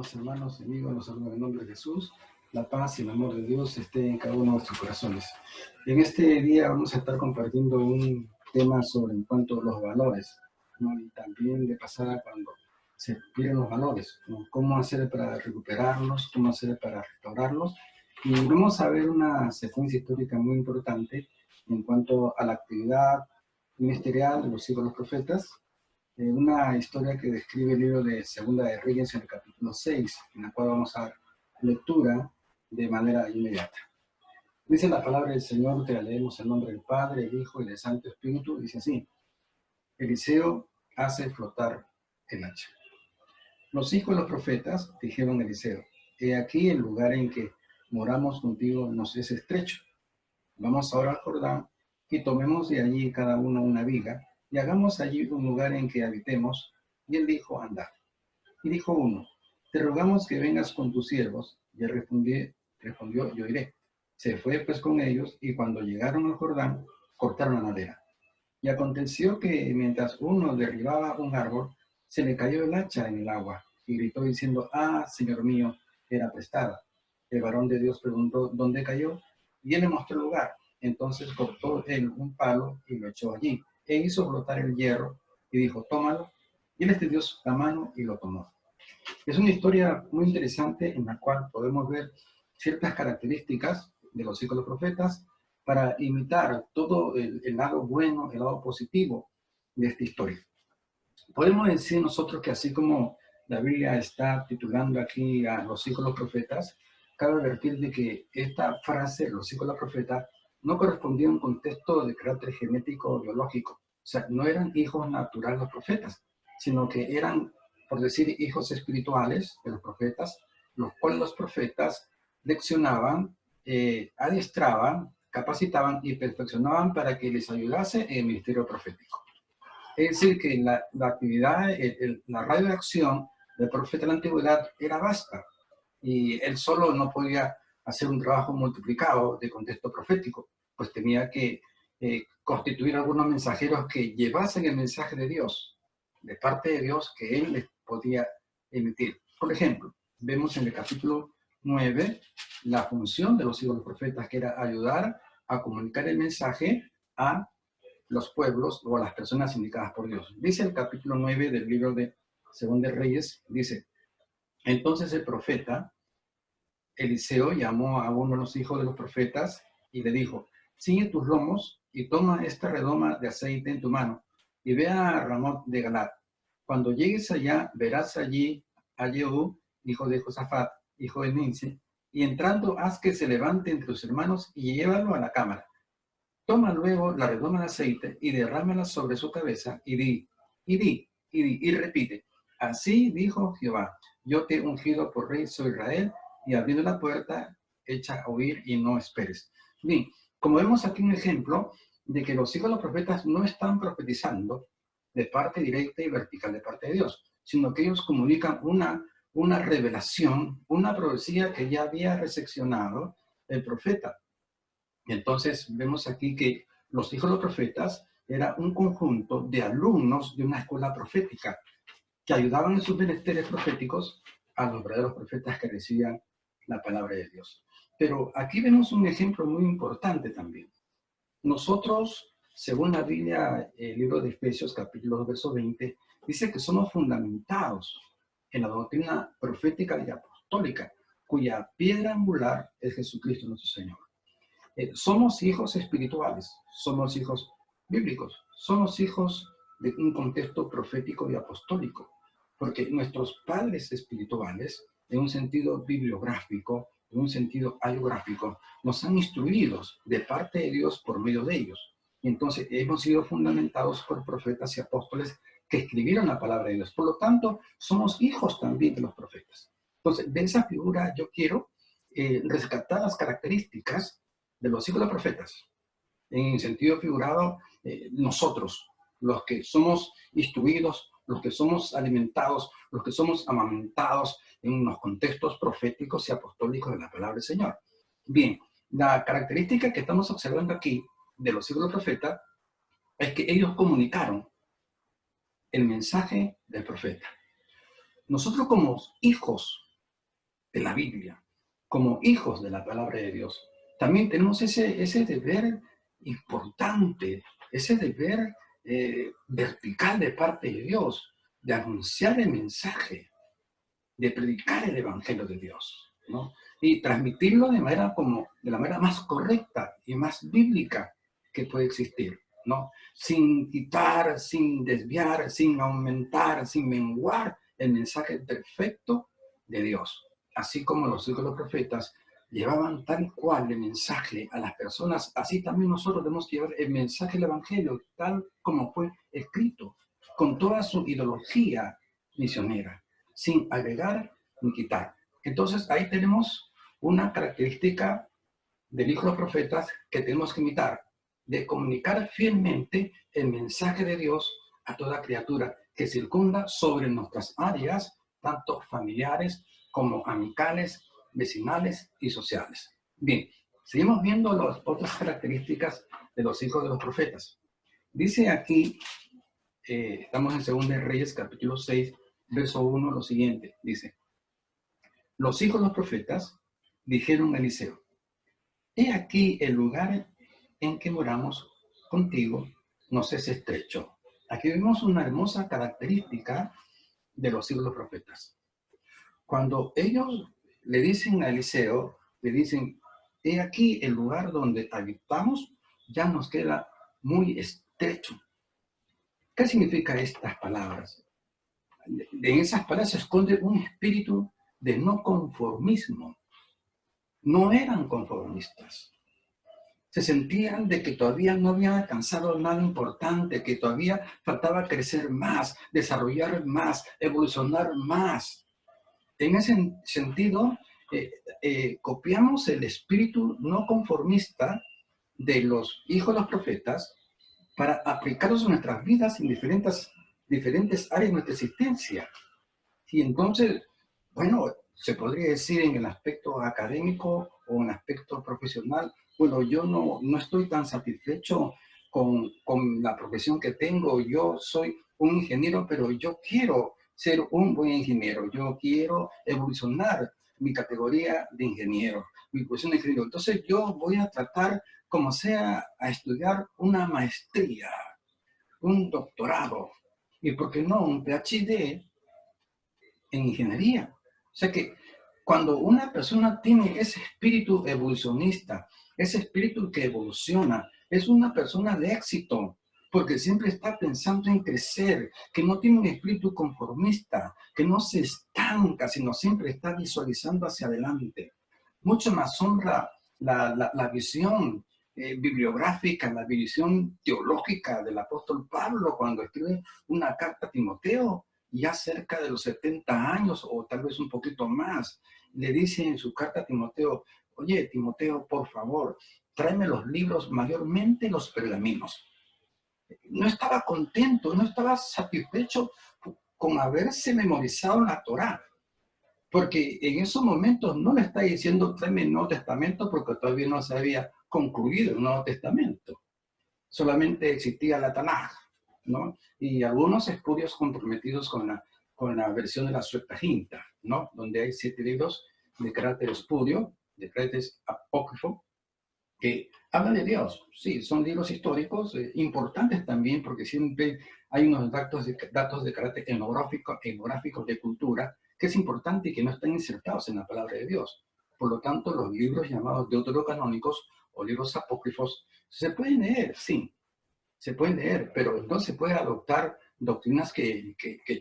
Amados hermanos y amigos, los saludo en el nombre de Jesús. La paz y el amor de Dios esté en cada uno de nuestros corazones. En este día vamos a estar compartiendo un tema sobre en cuanto a los valores, ¿no? Y también de pasada cuando se pierden los valores, ¿no? Cómo hacer para recuperarlos, cómo hacer para restaurarlos. Y vamos a ver una secuencia histórica muy importante en cuanto a la actividad ministerial de los hijos de los profetas. Una historia que describe el libro de Segunda de Reyes en el capítulo 6, en la cual vamos a dar lectura de manera inmediata. Dice la palabra del Señor, que la leemos en nombre del Padre, el Hijo y del Santo Espíritu, dice así: Eliseo hace flotar el hacha. Los hijos de los profetas dijeron a Eliseo: he aquí el lugar en que moramos contigo nos es estrecho. Vamos ahora al Jordán y tomemos de allí cada uno una viga y hagamos allí un lugar en que habitemos. Y él dijo: andad. Y dijo uno: te rogamos que vengas con tus siervos. Y él respondió: yo iré. Se fue pues con ellos, y cuando llegaron al Jordán, cortaron la madera. Y aconteció que mientras uno derribaba un árbol, se le cayó el hacha en el agua, y gritó diciendo: ah, Señor mío, era prestada. El varón de Dios preguntó: ¿dónde cayó? Y él le mostró el lugar. Entonces cortó él un palo y lo echó allí, e hizo brotar el hierro, y dijo: tómalo. Y él extendió la mano y lo tomó. Es una historia muy interesante en la cual podemos ver ciertas características de los hijos de los profetas para imitar todo el lado bueno, el lado positivo de esta historia. Podemos decir nosotros que así como la Biblia está titulando aquí a los hijos de los profetas, cabe advertir de que esta frase, los hijos de los profetas, no correspondía a un contexto de carácter genético o biológico. O sea, no eran hijos naturales los profetas, sino que eran, por decir, hijos espirituales de los profetas, los cuales los profetas leccionaban, adiestraban, capacitaban y perfeccionaban para que les ayudase en el ministerio profético. Es decir, que la actividad, la radio de acción del profeta de la antigüedad era vasta, y él solo no podía hacer un trabajo multiplicado de contexto profético, pues tenía que constituir algunos mensajeros que llevasen el mensaje de Dios, de parte de Dios, que él les podía emitir. Por ejemplo, vemos en el capítulo 9 la función de los hijos de los profetas, que era ayudar a comunicar el mensaje a los pueblos o a las personas indicadas por Dios. Dice el capítulo 9 del libro de Segunda de Reyes, dice: entonces el profeta Eliseo llamó a uno de los hijos de los profetas y le dijo: ciñe tus lomos y toma esta redoma de aceite en tu mano y ve a Ramot de Galat. Cuando llegues allá, verás allí a Jehú, hijo de Josafat, hijo de Ninsi, y entrando haz que se levante entre tus hermanos y llévalo a la cámara. Toma luego la redoma de aceite y derrámala sobre su cabeza y repite: así dijo Jehová, yo te he ungido por rey sobre Israel, y abriendo la puerta, echa a huir y no esperes. Bien, como vemos aquí un ejemplo de que los hijos de los profetas no están profetizando de parte directa y vertical de parte de Dios, sino que ellos comunican una revelación, una profecía que ya había recepcionado el profeta. Entonces vemos aquí que los hijos de los profetas era un conjunto de alumnos de una escuela profética que ayudaban en sus menesteres proféticos a los verdaderos profetas que recibían la palabra de Dios. Pero aquí vemos un ejemplo muy importante también. Nosotros, según la Biblia, el libro de Efesios, capítulo 2, verso 20, dice que somos fundamentados en la doctrina profética y apostólica, cuya piedra angular es Jesucristo nuestro Señor. Somos hijos espirituales, somos hijos bíblicos, somos hijos de un contexto profético y apostólico, porque nuestros padres espirituales, en un sentido bibliográfico, en un sentido hagiográfico, nos han instruido de parte de Dios por medio de ellos. Y entonces hemos sido fundamentados por profetas y apóstoles que escribieron la palabra de Dios. Por lo tanto, somos hijos también de los profetas. Entonces, de esa figura yo quiero rescatar las características de los hijos de los profetas. En sentido figurado, nosotros, los que somos instruidos, los que somos alimentados, los que somos amamentados en los contextos proféticos y apostólicos de la palabra del Señor. Bien, la característica que estamos observando aquí de los hijos de los profetas es que ellos comunicaron el mensaje del profeta. Nosotros como hijos de la Biblia, como hijos de la palabra de Dios, también tenemos ese deber importante, ese deber vertical de parte de Dios, de anunciar el mensaje, de predicar el evangelio de Dios, ¿no? Y transmitirlo de la manera más correcta y más bíblica que puede existir, ¿no? Sin quitar, sin desviar, sin aumentar, sin menguar el mensaje perfecto de Dios. Así como los hijos de los profetas llevaban tal cual el mensaje a las personas, así también nosotros debemos llevar el mensaje del evangelio tal como fue escrito, con toda su ideología misionera, sin agregar ni quitar. Entonces ahí tenemos una característica del hijo de los profetas que tenemos que imitar, de comunicar fielmente el mensaje de Dios a toda criatura que circunda sobre nuestras áreas, tanto familiares como amicales, vecinales y sociales. Bien, seguimos viendo las otras características de los hijos de los profetas. Dice aquí, estamos en 2 Reyes, capítulo 6, verso 1, lo siguiente, dice: los hijos de los profetas dijeron a Eliseo: he aquí el lugar en que moramos contigo nos es estrecho. Aquí vemos una hermosa característica de los hijos de los profetas. Cuando ellos le dicen a Eliseo, le dicen: he aquí el lugar donde habitamos ya nos queda muy estrecho. ¿Qué significa estas palabras? En esas palabras se esconde un espíritu de no conformismo. No eran conformistas. Se sentían de que todavía no habían alcanzado nada importante, que todavía faltaba crecer más, desarrollar más, evolucionar más. En ese sentido, copiamos el espíritu no conformista de los hijos de los profetas para aplicarlos en nuestras vidas en diferentes áreas de nuestra existencia. Y entonces, bueno, se podría decir en el aspecto académico o en el aspecto profesional, bueno, yo no estoy tan satisfecho con la profesión que tengo. Yo soy un ingeniero, pero yo quiero ser un buen ingeniero. Yo quiero evolucionar mi categoría de ingeniero, mi profesión de ingeniero. Entonces yo voy a tratar, como sea, a estudiar una maestría, un doctorado, y por qué no, un PhD en ingeniería. O sea que cuando una persona tiene ese espíritu evolucionista, ese espíritu que evoluciona, es una persona de éxito, porque siempre está pensando en crecer, que no tiene un espíritu conformista, que no se estanca, sino siempre está visualizando hacia adelante. Mucho más honra la visión bibliográfica, la visión teológica del apóstol Pablo cuando escribe una carta a Timoteo, ya cerca de los 70 años o tal vez un poquito más. Le dice en su carta a Timoteo: oye, Timoteo, por favor, tráeme los libros, mayormente los pergaminos. No estaba contento, no estaba satisfecho con haberse memorizado la Torá, porque en esos momentos no le está diciendo tráeme el Nuevo Testamento, porque todavía no se había concluido el Nuevo Testamento. Solamente existía la Tanaj, ¿no? Y algunos estudios comprometidos con la versión de la Septuaginta, ¿no? Donde hay 7 libros de carácter espurio, de carácter apócrifo, que hablan de Dios. Sí, son libros históricos importantes también, porque siempre hay unos datos de carácter etnográfico de cultura, que es importante y que no están insertados en la palabra de Dios. Por lo tanto, los libros llamados deuterocanónicos o libros apócrifos se pueden leer, sí, se pueden leer, pero no se puede adoptar doctrinas que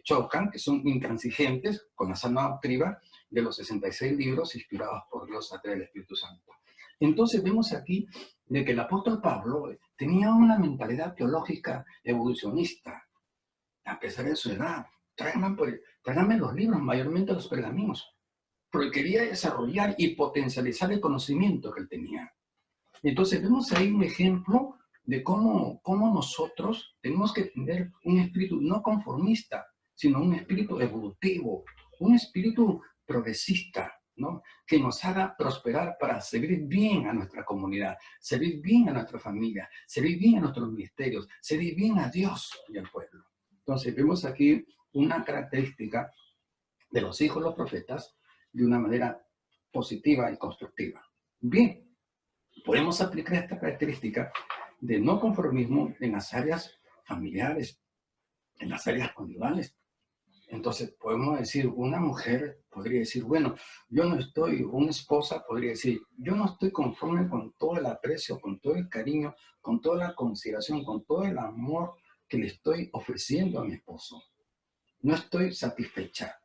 chocan, que son intransigentes con la sana doctrina de los 66 libros inspirados por Dios a través del Espíritu Santo. Entonces vemos aquí de que el apóstol Pablo tenía una mentalidad teológica evolucionista, a pesar de su edad. Tráiganme los libros, mayormente los pergaminos, porque quería desarrollar y potencializar el conocimiento que él tenía. Entonces vemos ahí un ejemplo de cómo nosotros tenemos que tener un espíritu no conformista, sino un espíritu evolutivo, un espíritu progresista, ¿no? Que nos haga prosperar para servir bien a nuestra comunidad, servir bien a nuestra familia, servir bien a nuestros ministerios, servir bien a Dios y al pueblo. Entonces vemos aquí una característica de los hijos de los profetas de una manera positiva y constructiva. Bien, podemos aplicar esta característica de no conformismo en las áreas familiares, en las áreas conyugales. Entonces, podemos decir, una mujer podría decir, bueno, yo no estoy, una esposa podría decir, yo no estoy conforme con todo el aprecio, con todo el cariño, con toda la consideración, con todo el amor que le estoy ofreciendo a mi esposo. No estoy satisfecha.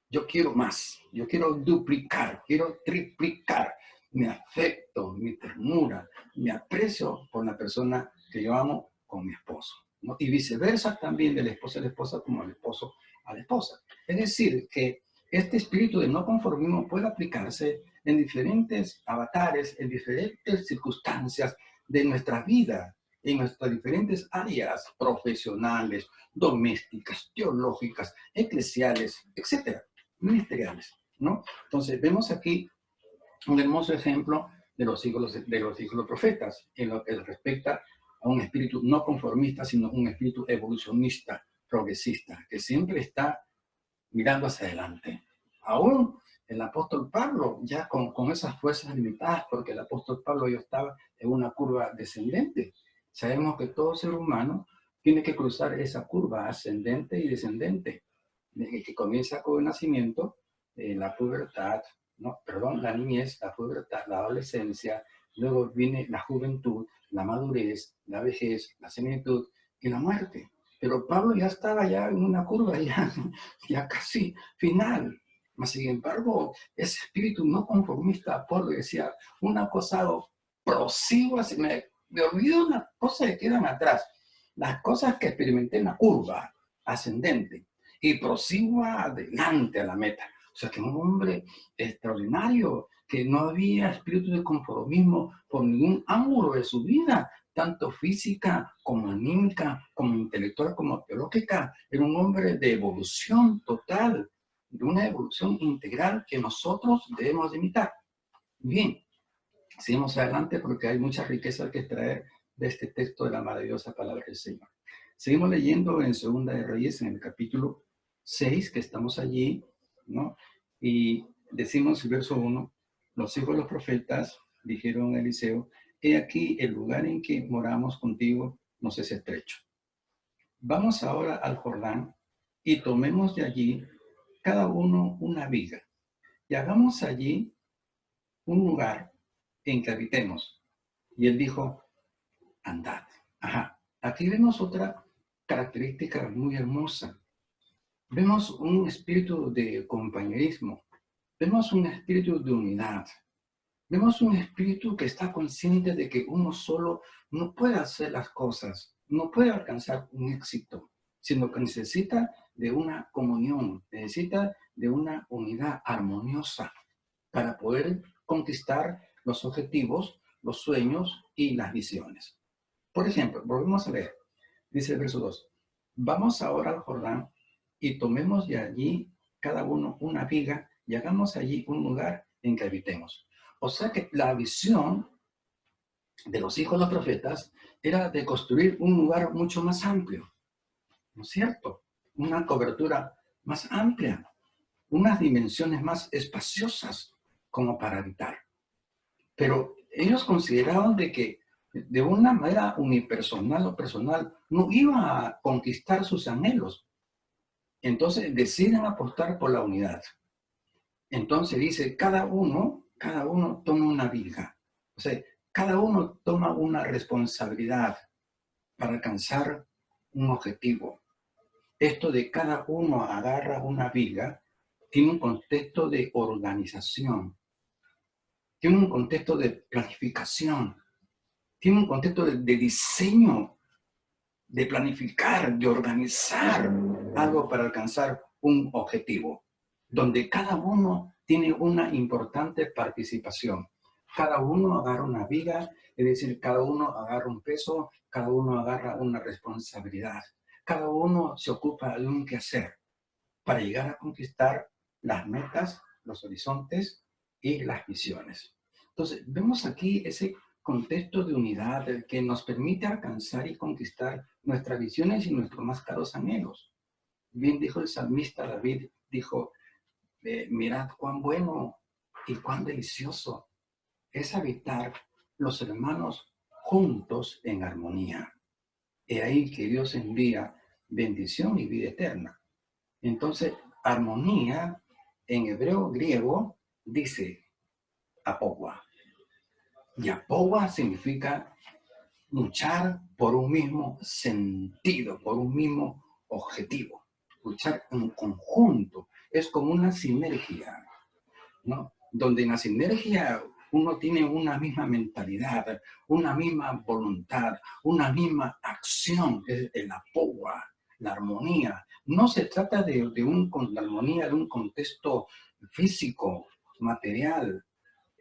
Yo quiero más, yo quiero duplicar, quiero triplicar mi afecto, mi ternura, mi aprecio por la persona que yo amo con mi esposo, ¿no? Y viceversa también de la esposa a la esposa como el esposo a la esposa. Es decir, que este espíritu de no conformismo puede aplicarse en diferentes avatares, en diferentes circunstancias de nuestra vida, en nuestras diferentes áreas profesionales, domésticas, teológicas, eclesiales, etcétera, ministeriales, ¿no? Entonces, vemos aquí un hermoso ejemplo de los hijos de los profetas en lo que respecta a un espíritu no conformista, sino un espíritu evolucionista, progresista, que siempre está mirando hacia adelante. Aún el apóstol Pablo, ya con esas fuerzas limitadas, porque el apóstol Pablo ya estaba en una curva descendente. Sabemos que todo ser humano tiene que cruzar esa curva ascendente y descendente, desde que comienza con el nacimiento, la pubertad, no, perdón, la niñez, la pubertad, la adolescencia, luego viene la juventud, la madurez, la vejez, la senilitud y la muerte. Pero Pablo ya estaba ya en una curva ya casi final. Mas, sin embargo, ese espíritu no conformista, Pablo decía, una cosa, prosigo, así, me olvido una cosa que quedan atrás. Las cosas que experimenté en la curva ascendente y prosigo adelante a la meta. O sea, que un hombre extraordinario, que no había espíritu de conformismo por ningún ángulo de su vida, tanto física como anímica, como intelectual, como teológica. Era un hombre de evolución total, de una evolución integral que nosotros debemos imitar. Bien, seguimos adelante porque hay mucha riqueza que extraer de este texto de la maravillosa palabra del Señor. Seguimos leyendo en Segunda de Reyes, en el capítulo 6, que estamos allí, ¿no? Y decimos el verso 1, los hijos de los profetas dijeron a Eliseo, he aquí el lugar en que moramos contigo nos es estrecho. Vamos ahora al Jordán y tomemos de allí cada uno una viga y hagamos allí un lugar en que habitemos. Y él dijo, andad. Ajá, aquí vemos otra característica muy hermosa. Vemos un espíritu de compañerismo, vemos un espíritu de unidad, vemos un espíritu que está consciente de que uno solo no puede hacer las cosas, no puede alcanzar un éxito, sino que necesita de una comunión, necesita de una unidad armoniosa para poder conquistar los objetivos, los sueños y las visiones. Por ejemplo, volvemos a leer, dice el verso 2, vamos ahora al Jordán y tomemos de allí cada uno una viga y hagamos allí un lugar en que habitemos. O sea que la visión de los hijos de los profetas era de construir un lugar mucho más amplio, ¿no es cierto? Una cobertura más amplia, unas dimensiones más espaciosas como para habitar. Pero ellos consideraban de que de una manera unipersonal o personal no iba a conquistar sus anhelos. Entonces deciden apostar por la unidad. Entonces dice, cada uno toma una viga. O sea, cada uno toma una responsabilidad para alcanzar un objetivo. Esto de cada uno agarra una viga tiene un contexto de organización, tiene un contexto de planificación, tiene un contexto de diseño, de planificar, de organizar algo para alcanzar un objetivo, donde cada uno tiene una importante participación. Cada uno agarra una viga, es decir, cada uno agarra un peso, cada uno agarra una responsabilidad, cada uno se ocupa de un quehacer para llegar a conquistar las metas, los horizontes y las visiones. Entonces, vemos aquí ese contexto de unidad que nos permite alcanzar y conquistar nuestras visiones y nuestros más caros anhelos. Bien dijo el salmista David, dijo, Mirad cuán bueno y cuán delicioso es habitar los hermanos juntos en armonía. Es ahí que Dios envía bendición y vida eterna. Entonces, armonía en hebreo griego dice apowa. Y apowa significa luchar por un mismo sentido, por un mismo objetivo. Luchar en conjunto. Es como una sinergia, ¿no? Donde en la sinergia uno tiene una misma mentalidad, una misma voluntad, una misma acción, es el apowa, la armonía. No se trata de la armonía de un contexto físico, material,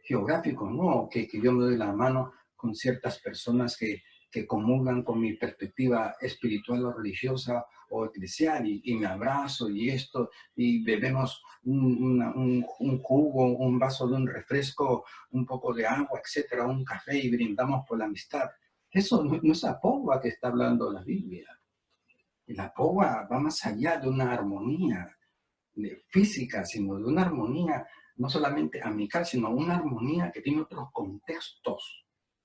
geográfico, no, que yo me doy la mano con ciertas personas que comulgan con mi perspectiva espiritual o religiosa o eclesial y me abrazo y esto, y bebemos un jugo, un vaso de un refresco, un poco de agua, etcétera, un café y brindamos por la amistad. Eso no es apowa que está hablando la Biblia. La apowa va más allá de una armonía física, sino de una armonía no solamente amical, sino una armonía que tiene otros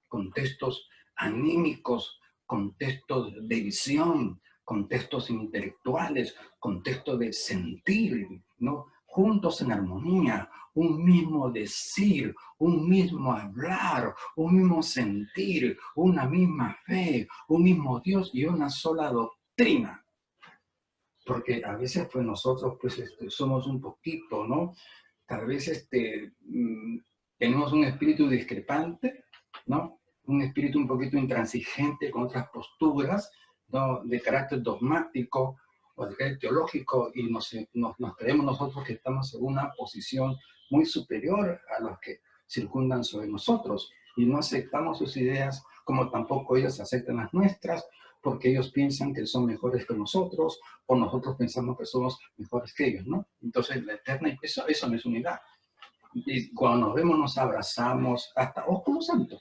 contextos anímicos, contextos de visión, contextos intelectuales, contextos de sentir, ¿no? Juntos en armonía, un mismo decir, un mismo hablar, un mismo sentir, una misma fe, un mismo Dios y una sola doctrina. Porque a veces pues nosotros pues somos un poquito, ¿no? Tal vez tenemos un espíritu discrepante, ¿no? Un espíritu un poquito intransigente con otras posturas, ¿no? De carácter dogmático o de carácter teológico y nos creemos nosotros que estamos en una posición muy superior a los que circundan sobre nosotros y no aceptamos sus ideas como tampoco ellos aceptan las nuestras porque ellos piensan que son mejores que nosotros o nosotros pensamos que somos mejores que ellos, ¿no? Entonces, la eterna, eso no es unidad. Y cuando nos vemos, nos abrazamos, hasta ósculo santo,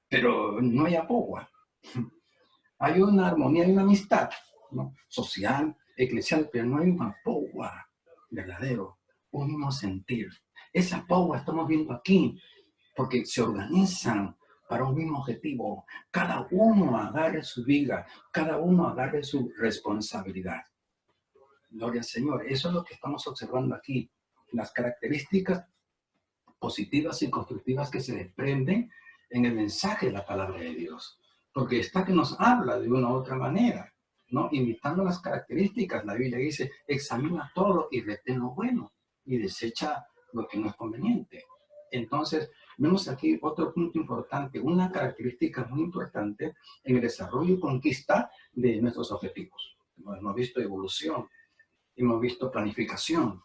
pero no hay apowa. Hay una armonía, hay una amistad, ¿no? Social, eclesial, pero no hay un apowa verdadero, un mismo sentir. Esa apowa estamos viendo aquí, porque se organizan para un mismo objetivo. Cada uno agarre su viga, cada uno agarre su responsabilidad. Gloria al Señor. Eso es lo que estamos observando aquí. Las características positivas y constructivas que se desprenden en el mensaje de la palabra de Dios. Porque está que nos habla de una u otra manera, ¿no? Imitando las características. La Biblia dice, examina todo y retén lo bueno y desecha lo que no es conveniente. Entonces, vemos aquí otro punto importante, una característica muy importante en el desarrollo y conquista de nuestros objetivos. Hemos visto evolución, hemos visto planificación,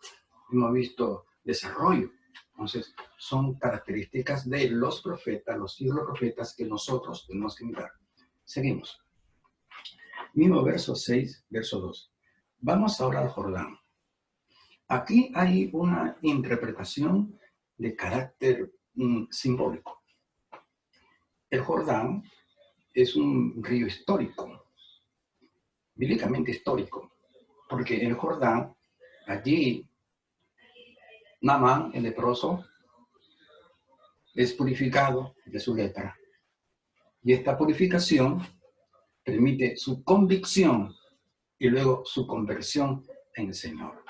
hemos visto desarrollo. Entonces, son características de los profetas, los hijos de los profetas que nosotros tenemos que mirar. Seguimos. Mismo verso 6, verso 2. Vamos ahora al Jordán. Aquí hay una interpretación de carácter simbólico. El Jordán es un río histórico, bíblicamente histórico, porque el Jordán, allí Naamán, el leproso, es purificado de su lepra. Y esta purificación permite su convicción y luego su conversión en el Señor.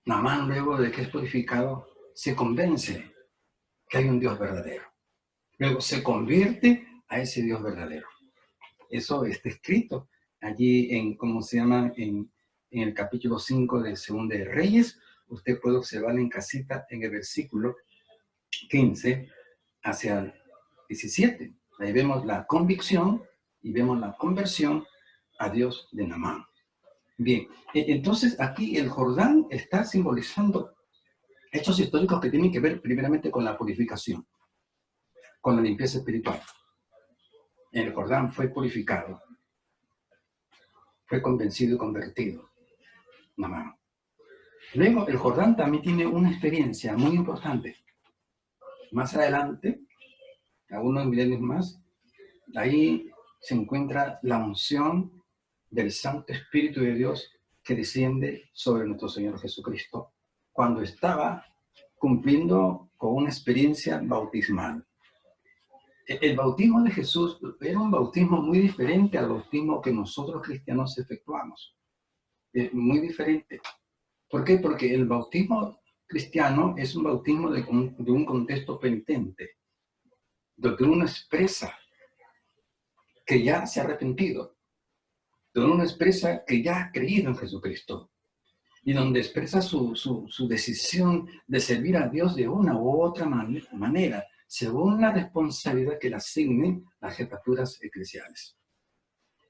Naamán, luego de que es purificado, se convence que hay un Dios verdadero. Luego se convierte a ese Dios verdadero. Eso está escrito allí ¿cómo se llama? En el capítulo 5 de Segunda de Reyes. Usted puede observar en casita en el versículo 15 hacia el 17. Ahí vemos la convicción y vemos la conversión a Dios de Naamán. Bien, entonces aquí el Jordán está simbolizando hechos históricos que tienen que ver primeramente con la purificación, con la limpieza espiritual. El Jordán fue purificado, fue convencido y convertido. Naamán. Luego, el Jordán también tiene una experiencia muy importante. Más adelante, algunos milenios más, ahí se encuentra la unción del Santo Espíritu de Dios que desciende sobre nuestro Señor Jesucristo cuando estaba cumpliendo con una experiencia bautismal. El bautismo de Jesús era un bautismo muy diferente al bautismo que nosotros cristianos efectuamos. Muy diferente. ¿Por qué? Porque el bautismo cristiano es un bautismo de un contexto penitente, donde uno expresa que ya se ha arrepentido, donde uno expresa que ya ha creído en Jesucristo, y donde expresa su decisión de servir a Dios de una u otra manera, según la responsabilidad que le asignen las jefaturas eclesiales.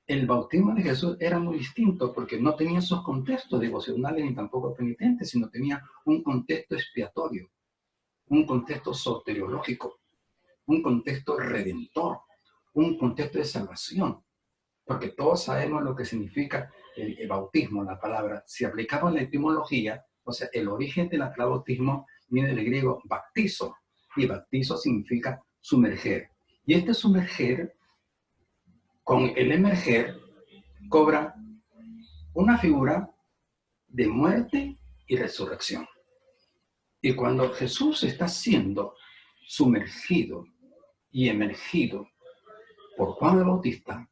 El bautismo de Jesús era muy distinto porque no tenía esos contextos devocionales ni tampoco penitentes, sino tenía un contexto expiatorio, un contexto soteriológico, un contexto redentor, un contexto de salvación. Porque todos sabemos lo que significa el bautismo, la palabra. Si aplicamos la etimología, o sea, el origen de la palabra bautismo viene del griego baptizo, y baptizo significa sumerger. Y este sumerger, con el emerger, cobra una figura de muerte y resurrección. Y cuando Jesús está siendo sumergido y emergido por Juan el Bautista,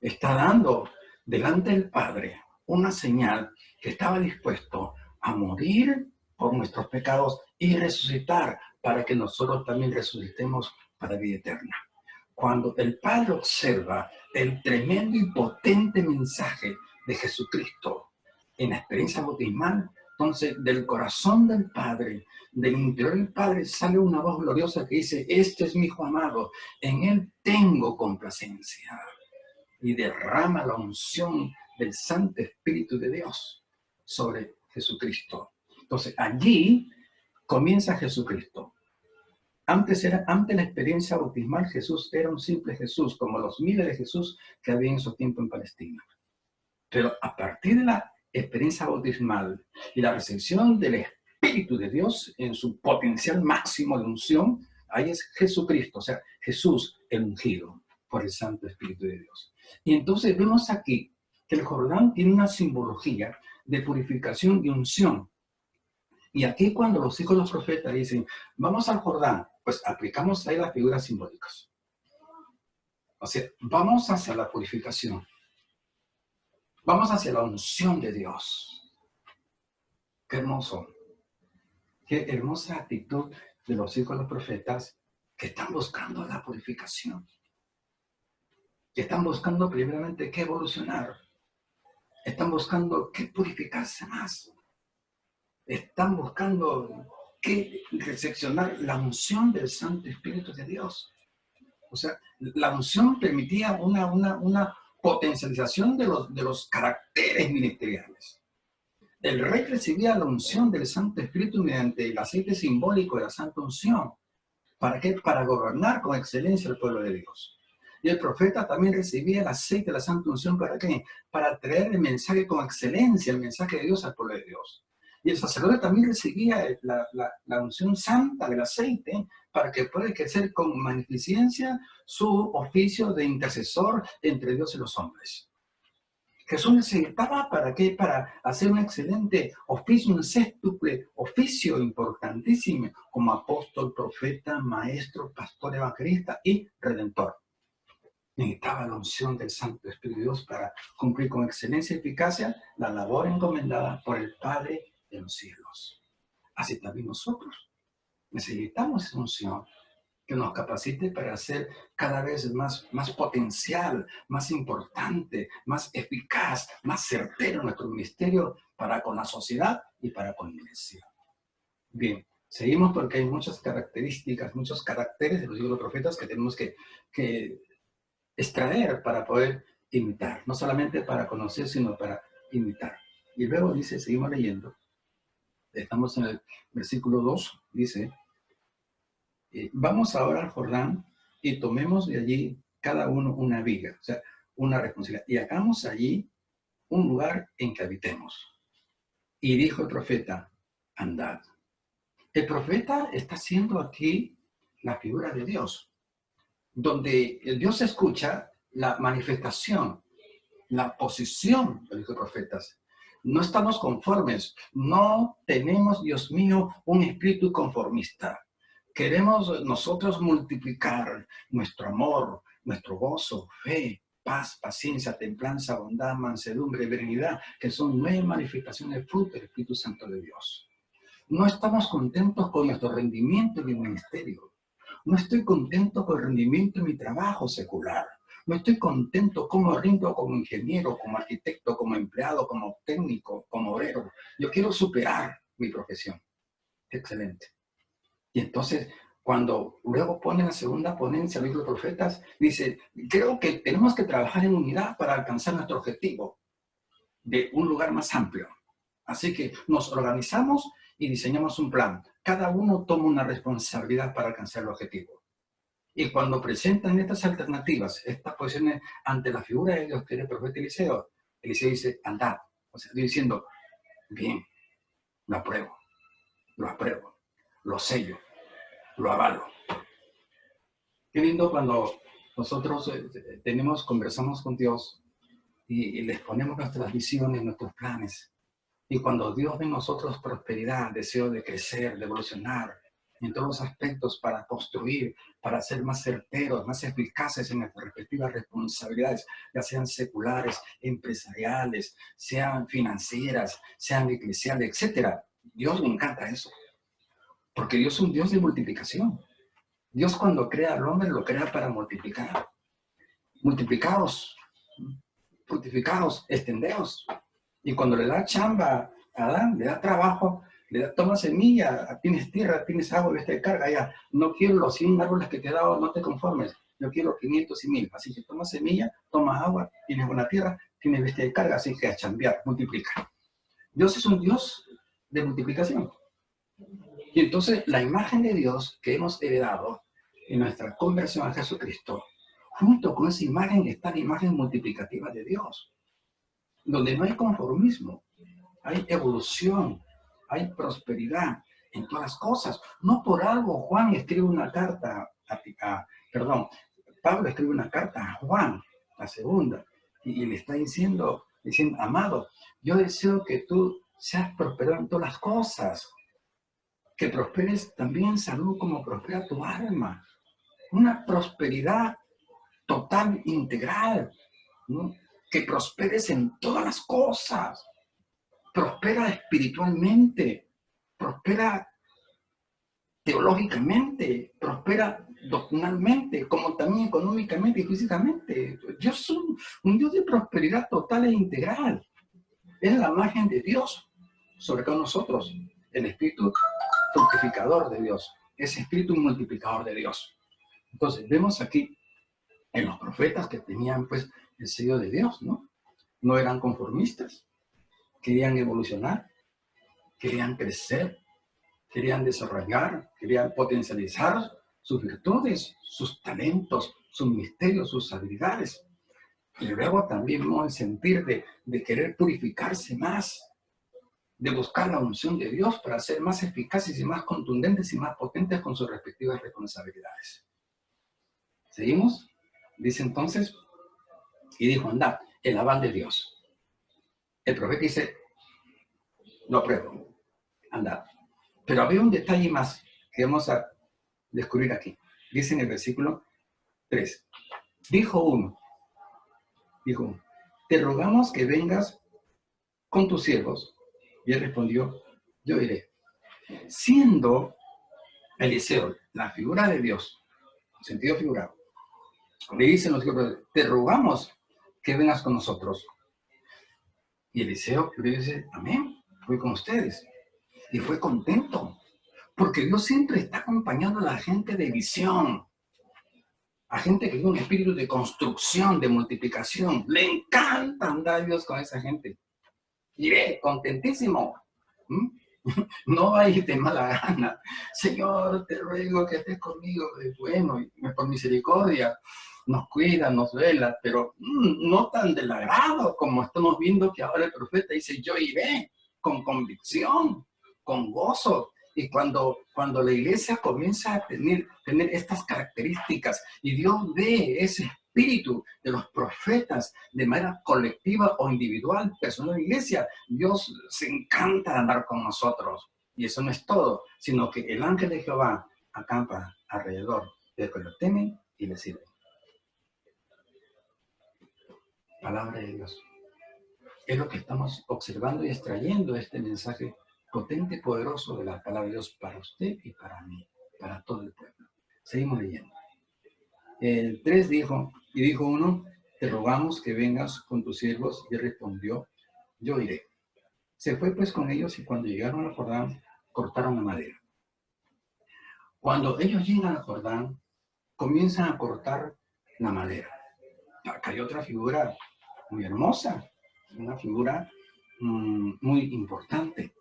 está dando delante del Padre una señal que estaba dispuesto a morir por nuestros pecados y resucitar para que nosotros también resucitemos para vida eterna. Cuando el Padre observa el tremendo y potente mensaje de Jesucristo en la experiencia bautismal, entonces del corazón del Padre, del interior del Padre, sale una voz gloriosa que dice: este es mi Hijo amado, en él tengo complacencia. Y derrama la unción del Santo Espíritu de Dios sobre Jesucristo. Entonces allí comienza Jesucristo. Antes la experiencia bautismal, Jesús era un simple Jesús, como los miles de Jesús que había en su tiempo en Palestina. Pero a partir de la experiencia bautismal y la recepción del Espíritu de Dios en su potencial máximo de unción, ahí es Jesucristo, o sea, Jesús el ungido por el Santo Espíritu de Dios. Y entonces vemos aquí que el Jordán tiene una simbología de purificación y unción. Y aquí cuando los hijos de los profetas dicen, vamos al Jordán, pues aplicamos ahí las figuras simbólicas. O sea, vamos hacia la purificación. Vamos hacia la unción de Dios. Qué hermoso. Qué hermosa actitud de los hijos de los profetas que están buscando la purificación. Que están buscando primeramente qué evolucionar. Están buscando qué purificarse más. Están buscando qué recepcionar la unción del Santo Espíritu de Dios. O sea, la unción permitía una potencialización de los caracteres ministeriales. El rey recibía la unción del Santo Espíritu mediante el aceite simbólico de la Santa Unción. ¿Para qué? Para gobernar con excelencia el pueblo de Dios. Y el profeta también recibía el aceite de la Santa Unción. ¿Para qué? Para traer el mensaje con excelencia, el mensaje de Dios al pueblo de Dios. Y el sacerdote también recibía la unción santa del aceite para que pueda ejercer con magnificencia su oficio de intercesor entre Dios y los hombres. Jesús necesitaba, ¿para qué? Para hacer un excelente oficio, un sextuple oficio importantísimo como apóstol, profeta, maestro, pastor, evangelista y redentor. Necesitaba la unción del Santo Espíritu de Dios para cumplir con excelencia y eficacia la labor encomendada por el Padre de los cielos. Así también nosotros necesitamos esa unción que nos capacite para ser cada vez más potencial, más importante, más eficaz, más certero en nuestro ministerio para con la sociedad y para con la iglesia. Bien, seguimos porque hay muchas características, muchos caracteres de los hijos de los profetas que tenemos que extraer para poder imitar, no solamente para conocer, sino para imitar. Y luego dice, seguimos leyendo, estamos en el versículo 2, dice, vamos ahora al Jordán y tomemos de allí cada uno una viga, o sea, una responsabilidad, y hagamos allí un lugar en que habitemos. Y dijo el profeta, andad. El profeta está haciendo aquí la figura de Dios, donde el Dios escucha la manifestación, la posición de los profetas. No estamos conformes. No tenemos, Dios mío, un espíritu conformista. Queremos nosotros multiplicar nuestro amor, nuestro gozo, fe, paz, paciencia, templanza, bondad, mansedumbre, benignidad, que son 9 manifestaciones de fruto del Espíritu Santo de Dios. No estamos contentos con nuestro rendimiento en mi ministerio. No estoy contento con el rendimiento en mi trabajo secular. No estoy contento cómo rindo como ingeniero, como arquitecto, como empleado, como técnico, como obrero. Yo quiero superar mi profesión. Excelente. Y entonces, cuando luego pone la segunda ponencia, los profetas, dice, creo que tenemos que trabajar en unidad para alcanzar nuestro objetivo de un lugar más amplio. Así que nos organizamos y diseñamos un plan. Cada uno toma una responsabilidad para alcanzar el objetivo. Y cuando presentan estas alternativas, estas posiciones ante la figura de Dios, que era el profeta Eliseo, Eliseo dice, andad. O sea, estoy diciendo, bien, lo apruebo, lo sello, lo avalo. Qué lindo cuando nosotros conversamos con Dios y les ponemos nuestras visiones, nuestros planes. Y cuando Dios ve en nosotros prosperidad, deseo de crecer, de evolucionar en todos los aspectos para construir, para ser más certeros, más eficaces en nuestras respectivas responsabilidades, ya sean seculares, empresariales, sean financieras, sean eclesiales, etc. Dios le encanta eso, porque Dios es un Dios de multiplicación. Dios cuando crea al hombre lo crea para multiplicar. Multiplicaos, fructificaos, extendeos. Y cuando le da chamba a Adán, le da trabajo, le da, toma semilla, tienes tierra, tienes agua, bestia de carga, ya. No quiero los 100 árboles que te he dado, no te conformes. Yo quiero 500 y 1000. Así que toma semilla, toma agua, tienes buena tierra, tienes bestia de carga, así que a chambear, multiplica. Dios es un Dios de multiplicación. Y entonces la imagen de Dios que hemos heredado en nuestra conversión a Jesucristo, junto con esa imagen está la imagen multiplicativa de Dios, donde no hay conformismo, hay evolución, hay prosperidad en todas las cosas. No por algo Juan escribe una carta, Pablo escribe una carta a Juan, la segunda, y le está diciendo, amado, yo deseo que tú seas prosperado en todas las cosas, que prosperes también en salud como prospera tu alma. Una prosperidad total, integral, ¿no? Que prosperes en todas las cosas. Prospera espiritualmente, prospera teológicamente, prospera doctrinalmente, como también económicamente y físicamente. Dios es un Dios de prosperidad total e integral. Es la imagen de Dios sobre todos nosotros, el espíritu fructificador de Dios, ese espíritu multiplicador de Dios. Entonces, vemos aquí en los profetas que tenían pues el sello de Dios, ¿no? No eran conformistas, querían evolucionar, querían crecer, querían desarrollar, querían potencializar sus virtudes, sus talentos, sus misterios, sus habilidades. Y luego también vemos el sentir de querer purificarse más, de buscar la unción de Dios para ser más eficaces y más contundentes y más potentes con sus respectivas responsabilidades. ¿Seguimos? Dice entonces, y dijo, andad, el aval de Dios. El profeta dice, lo apruebo, andad. Pero había un detalle más que vamos a descubrir aquí. Dice en el versículo 3. Dijo uno, te rogamos que vengas con tus siervos. Y él respondió, yo iré. Siendo Eliseo la figura de Dios, en sentido figurado, le dicen los siervos, te rogamos que vengas con nosotros. Y Eliseo le dice, amén, voy con ustedes. Y fue contento, porque Dios siempre está acompañando a la gente de visión, a gente que tiene un espíritu de construcción, de multiplicación. Le encanta andar Dios con esa gente. Iré contentísimo. No va a ir de mala gana. Señor, te ruego que estés conmigo. Bueno, por misericordia, nos cuida, nos vela, pero no tan del agrado como estamos viendo que ahora el profeta dice, yo iré con convicción, con gozo. Y cuando la iglesia comienza a tener estas características y Dios ve ese espíritu de los profetas de manera colectiva o individual, personal de iglesia. Dios se encanta de andar con nosotros. Y eso no es todo, sino que el ángel de Jehová acampa alrededor de los que lo temen y le sirven. Palabra de Dios. Es lo que estamos observando y extrayendo este mensaje potente y poderoso de la palabra de Dios para usted y para mí, para todo el pueblo. Seguimos leyendo. El 3 dijo, y dijo uno, te rogamos que vengas con tus siervos, y él respondió, yo iré. Se fue pues con ellos, y cuando llegaron al Jordán, cortaron la madera. Cuando ellos llegan al Jordán, comienzan a cortar la madera. Acá hay otra figura muy hermosa, una figura muy importante,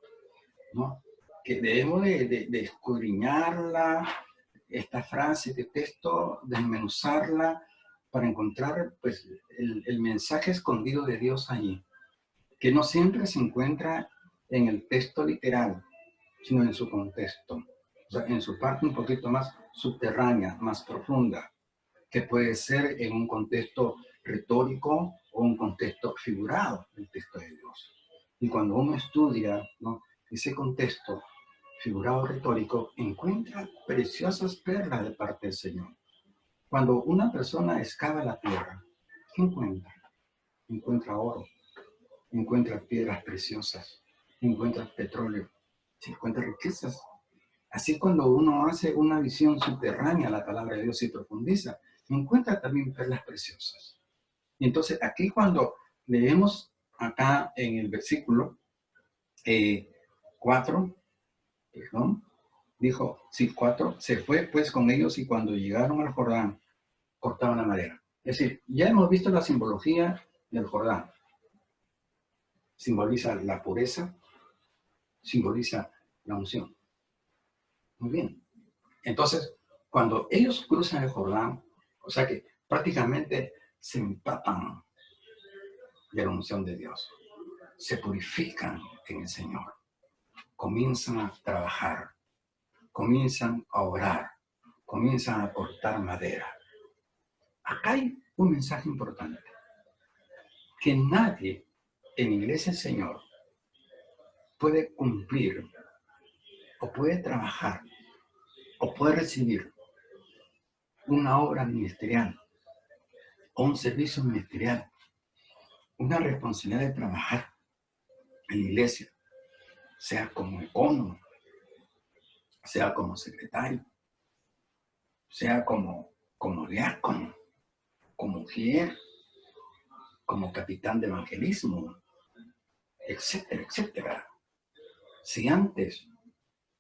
¿no? Que debemos de escudriñarla, esta frase, este texto, desmenuzarla para encontrar pues, el mensaje escondido de Dios allí, que no siempre se encuentra en el texto literal, sino en su contexto, o sea, en su parte un poquito más subterránea, más profunda, que puede ser en un contexto retórico o un contexto figurado del texto de Dios. Y cuando uno estudia, ¿no?, ese contexto figurado retórico, encuentra preciosas perlas de parte del Señor. Cuando una persona excava la tierra, ¿qué encuentra? Encuentra oro, encuentra piedras preciosas, encuentra petróleo, se encuentra riquezas. Así cuando uno hace una visión subterránea a la palabra de Dios y profundiza, encuentra también perlas preciosas. Y entonces aquí cuando leemos acá en el versículo 4, perdón, dijo, sí, 4, se fue pues con ellos y cuando llegaron al Jordán, cortaban la madera. Es decir, ya hemos visto la simbología del Jordán. Simboliza la pureza, simboliza la unción. Muy bien. Entonces, cuando ellos cruzan el Jordán, o sea que prácticamente se empapan de la unción de Dios, se purifican en el Señor, comienzan a trabajar, comienzan a orar, comienzan a cortar madera. Acá hay un mensaje importante, que nadie en la iglesia del Señor puede cumplir o puede trabajar o puede recibir una obra ministerial o un servicio ministerial, una responsabilidad de trabajar en la iglesia, sea como ecónomo, sea como secretario, sea como diácono, como mujer, como capitán de evangelismo, etcétera, etcétera. Si antes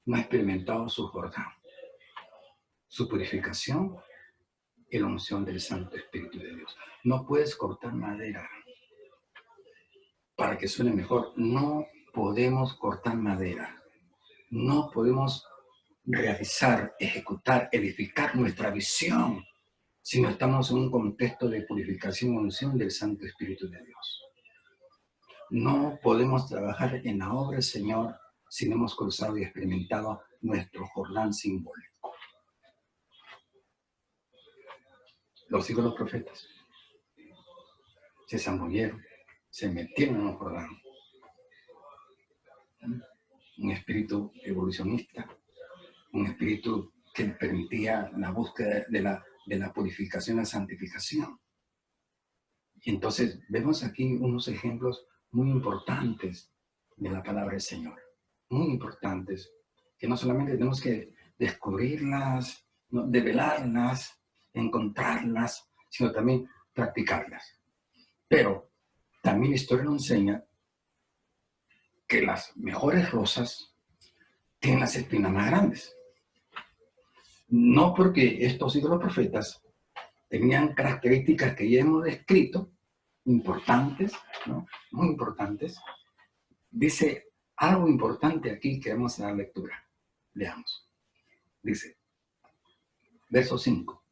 no ha experimentado su Jordán, su purificación y la unción del Santo Espíritu de Dios, no puedes cortar madera. Para que suene mejor, no podemos cortar madera. No podemos realizar, ejecutar, edificar nuestra visión si no estamos en un contexto de purificación y unción del Santo Espíritu de Dios. No podemos trabajar en la obra del Señor si no hemos cruzado y experimentado nuestro Jordán simbólico. Los hijos de los profetas se zambullieron, se metieron en un Jordán. Un espíritu evolucionista, un espíritu que permitía la búsqueda de la purificación, la santificación. Y entonces vemos aquí unos ejemplos muy importantes de la palabra del Señor, muy importantes, que no solamente tenemos que descubrirlas, ¿no?, develarlas, encontrarlas, sino también practicarlas. Pero también la historia nos enseña que las mejores rosas tienen las espinas más grandes. No porque estos hijos profetas tenían características que ya hemos descrito, importantes, ¿no?, muy importantes. Dice algo importante aquí que vamos a dar lectura. Leamos. Dice, verso 5.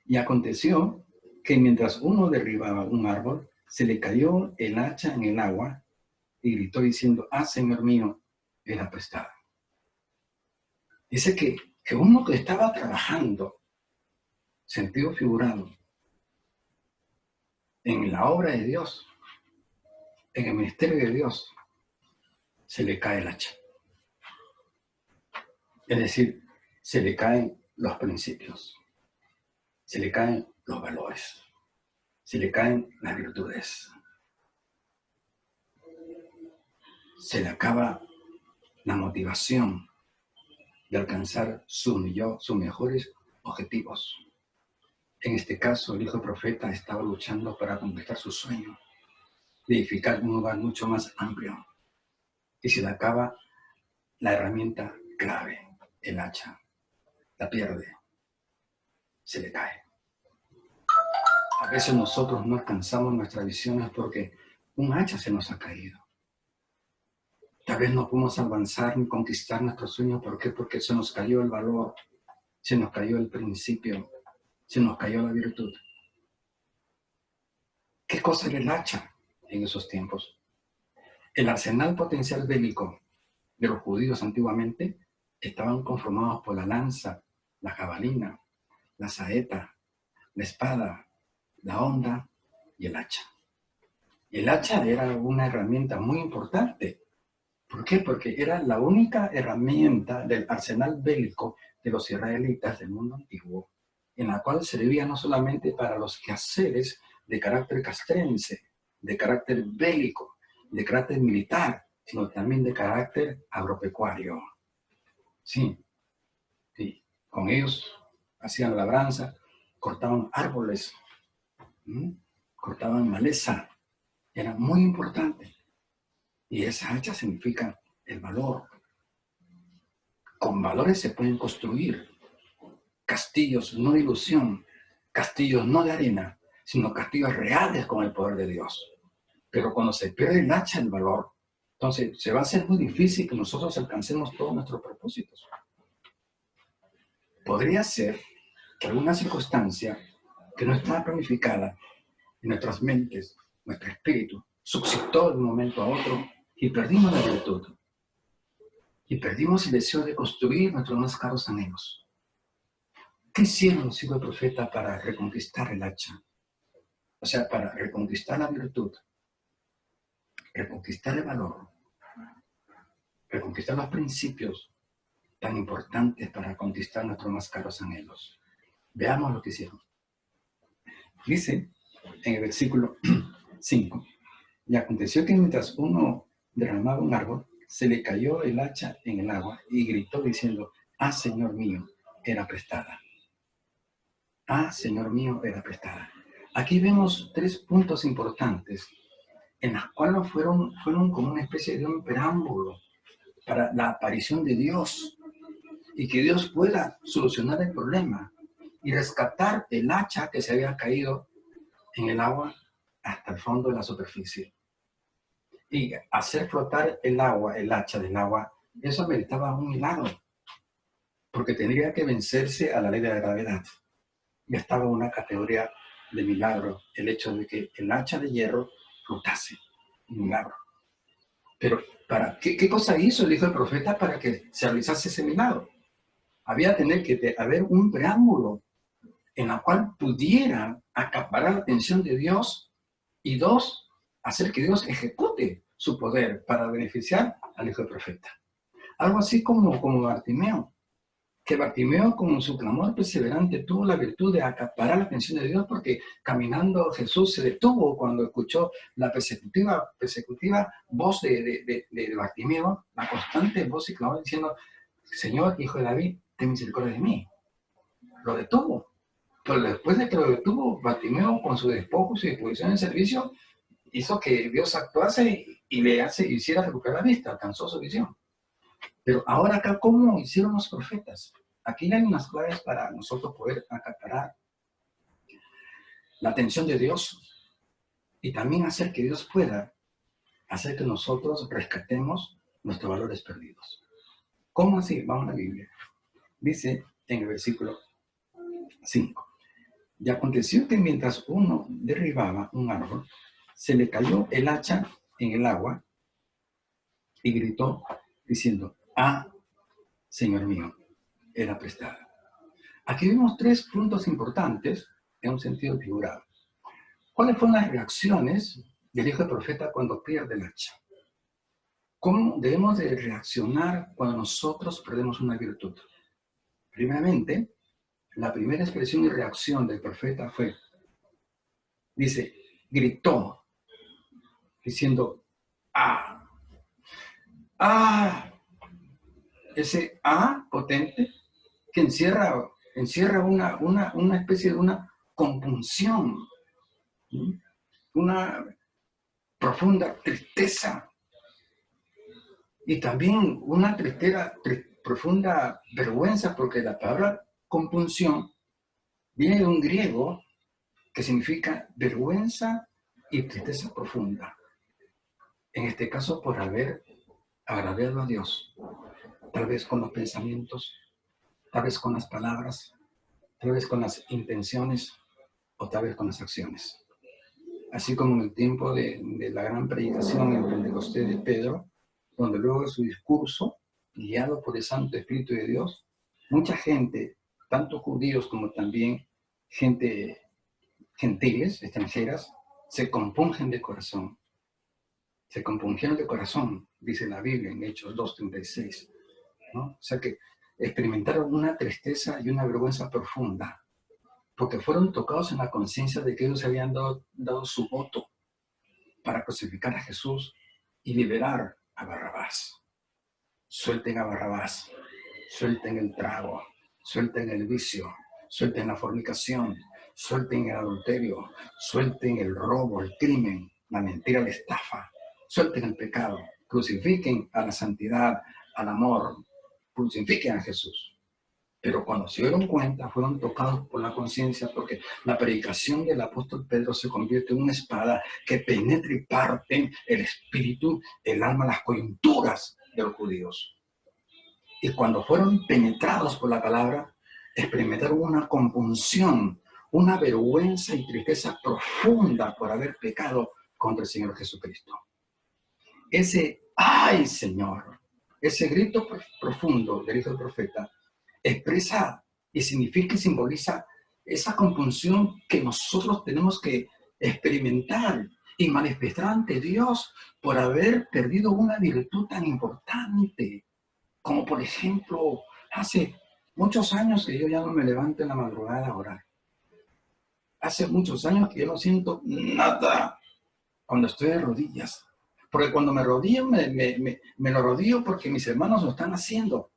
Y aconteció que mientras uno derribaba un árbol, se le cayó el hacha en el agua y gritó diciendo, Señor mío, es apestada. Dice que uno que estaba trabajando, sentido figurado, en la obra de Dios, en el ministerio de Dios, se le cae el hacha. Es decir, se le caen los principios, se le caen los valores, se le caen las virtudes, se le acaba la motivación de alcanzar sus mejores objetivos. En este caso, el hijo profeta estaba luchando para completar su sueño de edificar un lugar mucho más amplio. Y se le acaba la herramienta clave, el hacha. La pierde, se le cae. A veces nosotros no alcanzamos nuestras visiones porque un hacha se nos ha caído. Tal vez no podemos avanzar ni conquistar nuestros sueños. ¿Por qué? Porque se nos cayó el valor, se nos cayó el principio, se nos cayó la virtud. ¿Qué cosa era el hacha en esos tiempos? El arsenal potencial bélico de los judíos antiguamente estaban conformados por la lanza, la jabalina, la saeta, la espada, la honda y el hacha. El hacha era una herramienta muy importante. ¿Por qué? Porque era la única herramienta del arsenal bélico de los israelitas del mundo antiguo, en la cual servía no solamente para los quehaceres de carácter castrense, de carácter bélico, de carácter militar, sino también de carácter agropecuario. Sí, sí. Con ellos hacían labranza, cortaban árboles, cortaban maleza. Era muy importante. Y esa hacha significa el valor. Con valores se pueden construir castillos, no de ilusión, castillos no de arena, sino castillos reales con el poder de Dios. Pero cuando se pierde el hacha, el valor, entonces se va a hacer muy difícil que nosotros alcancemos todos nuestros propósitos. Podría ser que alguna circunstancia que no estaba planificada en nuestras mentes, nuestro espíritu, suscitó de un momento a otro y perdimos la virtud. Y perdimos el deseo de construir nuestros más caros anhelos. ¿Qué hicieron los hijos del profeta para reconquistar el hacha? O sea, para reconquistar la virtud, reconquistar el valor, reconquistar los principios tan importantes para conquistar nuestros más caros anhelos. Veamos lo que hicieron. Dice en el versículo 5, y aconteció que mientras uno derramaba un árbol, se le cayó el hacha en el agua y gritó diciendo, ah, Señor mío, era prestada. Ah, Señor mío, era prestada. Aquí vemos 3 puntos importantes en los cuales fueron como una especie de un preámbulo para la aparición de Dios y que Dios pueda solucionar el problema y rescatar el hacha que se había caído en el agua hasta el fondo de la superficie. Y hacer flotar el agua, el hacha del agua, eso ameritaba un milagro, porque tendría que vencerse a la ley de la gravedad. Ya estaba en una categoría de milagro el hecho de que el hacha de hierro flotase, un milagro. Pero ¿qué cosa hizo el hijo del profeta para que se realizase ese milagro? Había que haber un preámbulo en el cual pudiera acaparar la atención de Dios y 2, hacer que Dios ejecute su poder para beneficiar al hijo del profeta. Algo así como Bartimeo, que Bartimeo con su clamor perseverante tuvo la virtud de acaparar la atención de Dios porque caminando Jesús se detuvo cuando escuchó la persecutiva voz de Bartimeo, la constante voz y clamor diciendo, Señor, hijo de David, ten misericordia de mí. Lo detuvo. Pero después de que lo detuvo, Bartimeo con su despojo y su disposición en servicio, hizo que Dios actuase y hiciera recuperar la vista, alcanzó su visión. Pero ahora acá, ¿cómo hicieron los profetas? Aquí hay unas claves para nosotros poder acaparar la atención de Dios y también hacer que Dios pueda hacer que nosotros rescatemos nuestros valores perdidos. ¿Cómo así? Vamos a la Biblia. Dice en el versículo 5. Y aconteció que mientras uno derribaba un árbol, se le cayó el hacha en el agua y gritó diciendo, ah, Señor mío, era prestada. Aquí vemos 3 puntos importantes en un sentido figurado. ¿Cuáles fueron las reacciones del hijo del profeta cuando pierde el hacha? ¿Cómo debemos de reaccionar cuando nosotros perdemos una virtud? Primeramente, la primera expresión y reacción del profeta fue, dice, gritó, diciendo, ¡ah! ¡Ah! Ese ¡ah! Potente que encierra una especie de una compunción, ¿sí? Una profunda tristeza y también una profunda vergüenza, porque la palabra compunción viene de un griego que significa vergüenza y tristeza profunda. En este caso, por haber agradado a Dios, tal vez con los pensamientos, tal vez con las palabras, tal vez con las intenciones o tal vez con las acciones. Así como en el tiempo de la gran predicación en Pentecostés de Pedro, donde luego de su discurso, guiado por el Santo Espíritu de Dios, mucha gente, tanto judíos como también gente gentiles, extranjeras, se compungen de corazón. Se compungieron de corazón, dice la Biblia en Hechos 2:36, ¿no? O sea que experimentaron una tristeza y una vergüenza profunda, porque fueron tocados en la conciencia de que ellos habían dado su voto para crucificar a Jesús y liberar a Barrabás. Suelten a Barrabás, suelten el trago, suelten el vicio, suelten la fornicación, suelten el adulterio, suelten el robo, el crimen, la mentira, la estafa, suelten el pecado, crucifiquen a la santidad, al amor, crucifiquen a Jesús. Pero cuando se dieron cuenta, fueron tocados por la conciencia, porque la predicación del apóstol Pedro se convierte en una espada que penetra y parte el espíritu, el alma, las coyunturas de los judíos. Y cuando fueron penetrados por la palabra, experimentaron una compunción, una vergüenza y tristeza profunda por haber pecado contra el Señor Jesucristo. Ese ¡ay, Señor! Ese grito profundo del hijo del profeta expresa y significa y simboliza esa compunción que nosotros tenemos que experimentar y manifestar ante Dios por haber perdido una virtud tan importante, como por ejemplo, hace muchos años que yo ya no me levanto en la madrugada a orar. Hace muchos años que yo no siento nada cuando estoy de rodillas. Porque cuando me rodillo, me lo rodillo porque mis hermanos lo están haciendo.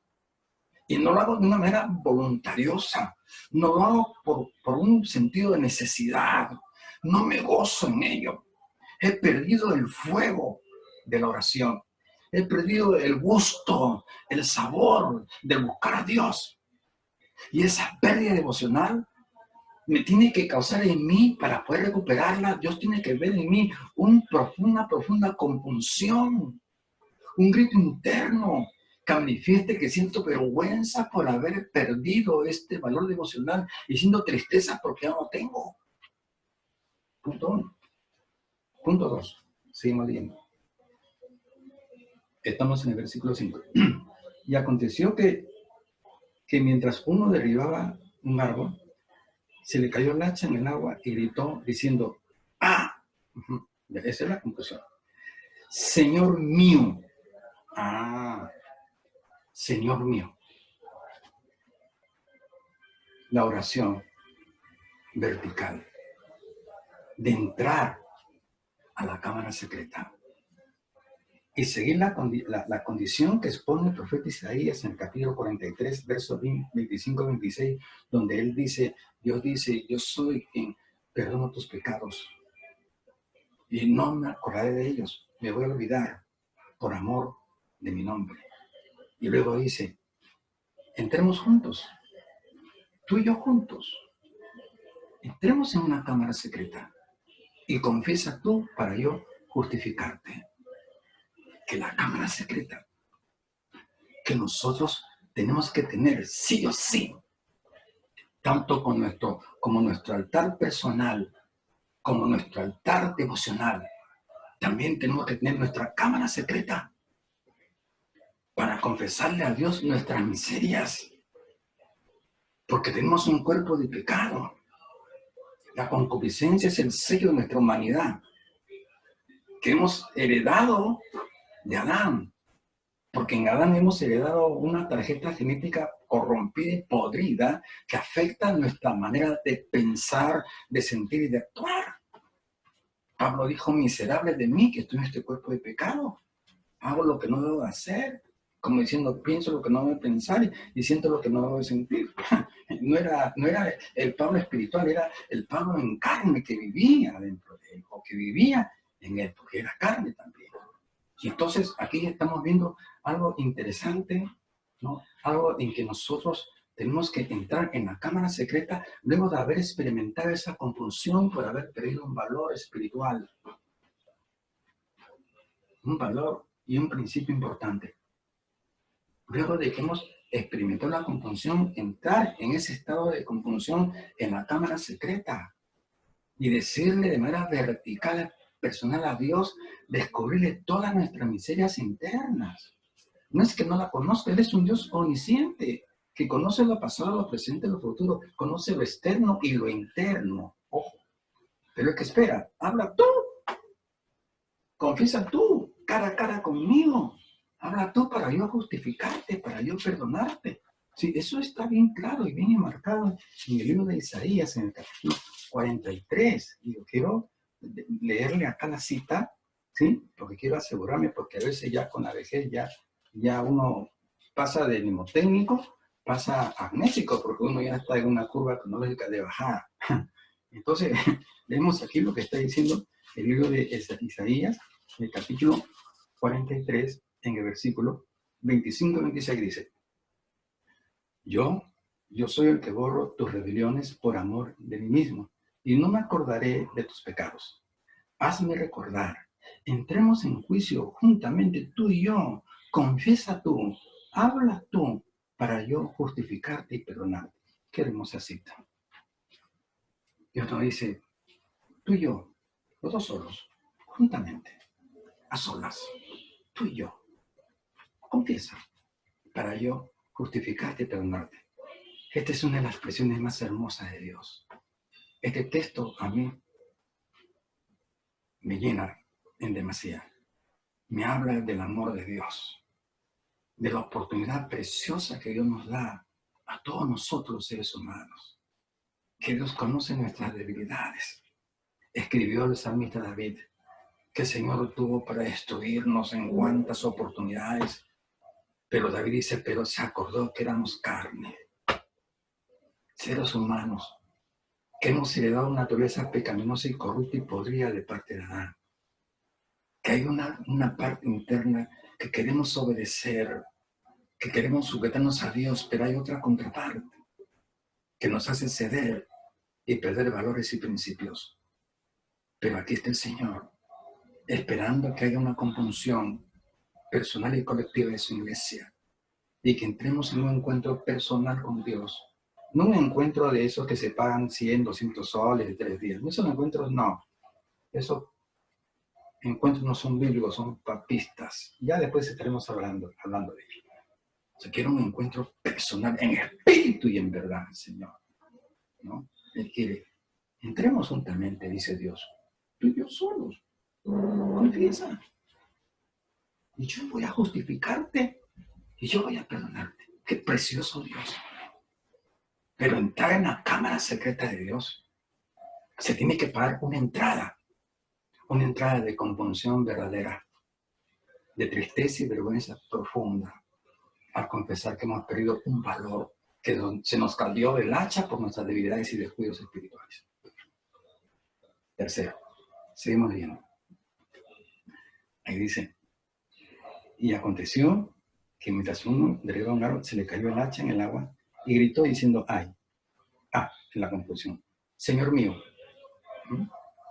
Y no lo hago de una manera voluntariosa. No lo hago por un sentido de necesidad. No me gozo en ello. He perdido el fuego de la oración. He perdido el gusto, el sabor de buscar a Dios. Y esa pérdida devocional me tiene que causar en mí, para poder recuperarla, Dios tiene que ver en mí una profunda compunción, un grito interno que manifieste que siento vergüenza por haber perdido este valor devocional y siento tristeza porque ya no lo tengo. Punto 1. Punto 2. Seguimos leyendo. Estamos en el versículo 5. Y aconteció que mientras uno derribaba un árbol, se le cayó el hacha en el agua y gritó diciendo, ¡ah! Esa es la conclusión. Señor mío. Ah, Señor mío. La oración vertical de entrar a la cámara secreta y seguir la condición que expone el profeta Isaías en el capítulo 43, versos 25-26, donde él dice, Dios dice, yo soy quien perdono tus pecados y no me acordaré de ellos, me voy a olvidar por amor de mi nombre. Y luego dice, entremos juntos, tú y yo juntos, entremos en una cámara secreta y confiesa tú para yo justificarte. Que la cámara secreta que nosotros tenemos que tener sí o sí, tanto como nuestro altar personal, como nuestro altar devocional, también tenemos que tener nuestra cámara secreta para confesarle a Dios nuestras miserias, porque tenemos un cuerpo de pecado. La concupiscencia es el sello de nuestra humanidad, que hemos heredado de Adán. Porque en Adán hemos heredado una tarjeta genética corrompida y podrida que afecta nuestra manera de pensar, de sentir y de actuar. Pablo dijo, miserable de mí que estoy en este cuerpo de pecado. Hago lo que no debo hacer. Como diciendo, pienso lo que no debo pensar y siento lo que no debo sentir. No era el Pablo espiritual, era el Pablo en carne que vivía dentro de él, o que vivía en él, porque era carne también. Y entonces aquí estamos viendo algo interesante, ¿no? Algo en que nosotros tenemos que entrar en la cámara secreta luego de haber experimentado esa compulsión por haber perdido un valor espiritual. Un valor y un principio importante. Luego de que hemos experimentado la compulsión, entrar en ese estado de compulsión en la cámara secreta y decirle de manera vertical, personal a Dios, descubrirle todas nuestras miserias internas. No es que no la conozca, Él es un Dios omnisciente, que conoce lo pasado, lo presente, lo futuro, conoce lo externo y lo interno. Ojo, pero es que espera, habla tú, confiesa tú, cara a cara conmigo, habla tú para yo justificarte, para yo perdonarte. Sí, eso está bien claro y bien enmarcado en el libro de Isaías, en el capítulo 43, y yo quiero leerle acá la cita, ¿sí? Porque quiero asegurarme, porque a veces ya con la vejez ya uno pasa de mnemotécnico, pasa a amnésico, porque uno ya está en una curva cronológica de bajada. Entonces, vemos aquí lo que está diciendo el libro de Isaías, el capítulo 43, en el versículo 25-26 dice, yo soy el que borro tus rebeliones por amor de mí mismo, y no me acordaré de tus pecados. Hazme recordar, entremos en juicio juntamente tú y yo, confiesa tú, habla tú, para yo justificarte y perdonarte. Qué hermosa cita. Dios nos dice, tú y yo, los dos solos, juntamente, a solas, tú y yo, confiesa, para yo justificarte y perdonarte. Esta es una de las expresiones más hermosas de Dios. Este texto a mí me llena en demasía. Me habla del amor de Dios, de la oportunidad preciosa que Dios nos da a todos nosotros los seres humanos, que Dios conoce nuestras debilidades. Escribió el salmista David que el Señor tuvo para destruirnos en cuantas oportunidades, pero David dice, pero se acordó que éramos carne, seres humanos, que hemos heredado una naturaleza pecaminosa y corrupta y podrida de parte de Adán. Que hay una parte interna que queremos obedecer, que queremos sujetarnos a Dios, pero hay otra contraparte que nos hace ceder y perder valores y principios. Pero aquí está el Señor, esperando que haya una compunción personal y colectiva de su iglesia y que entremos en un encuentro personal con Dios. No un encuentro de esos que se pagan 100, 200 soles de 3 días. Esos encuentros no. Esos encuentros no son bíblicos, son papistas. Ya después estaremos hablando de ellos. O sea, quiero un encuentro personal en espíritu y en verdad, Señor, ¿no? Él quiere, entremos juntamente, dice Dios, tú y yo solos, confiesa. Y yo voy a justificarte y yo voy a perdonarte. Qué precioso Dios. Pero entrar en la cámara secreta de Dios, se tiene que pagar una entrada de compunción verdadera, de tristeza y vergüenza profunda, al confesar que hemos perdido un valor que se nos cambió del hacha por nuestras debilidades y descuidos espirituales. Tercero, seguimos leyendo. Ahí dice, y aconteció que mientras uno derribaba un árbol, se le cayó el hacha en el agua y gritó diciendo, ay, en la compunción, Señor mío.